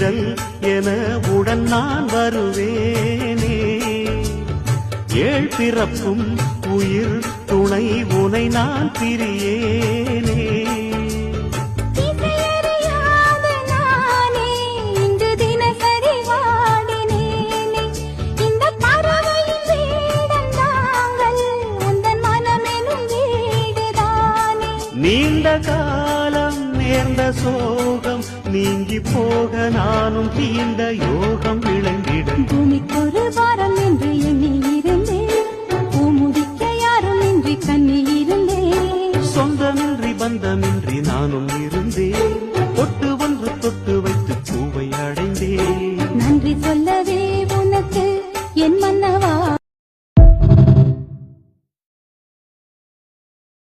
நிழல் என உடன் நான் வருவேனே. ஏழ் பிறப்பும் உயிர் துணை உனை நான் பிரியேனே. நீண்ட காலம் நேர்ந்த சோகம் நீங்கி போக நானும் தீண்ட யோகம் விளைந்திட பூமிக்கொரு வாரம் என்று எண்ணி இருந்தேன். பூமுடிக்க யாரும் இன்றி கண்ணி இருந்தேன். சொந்தமின்றி பந்தமின்றி நானும் இருந்தேன்.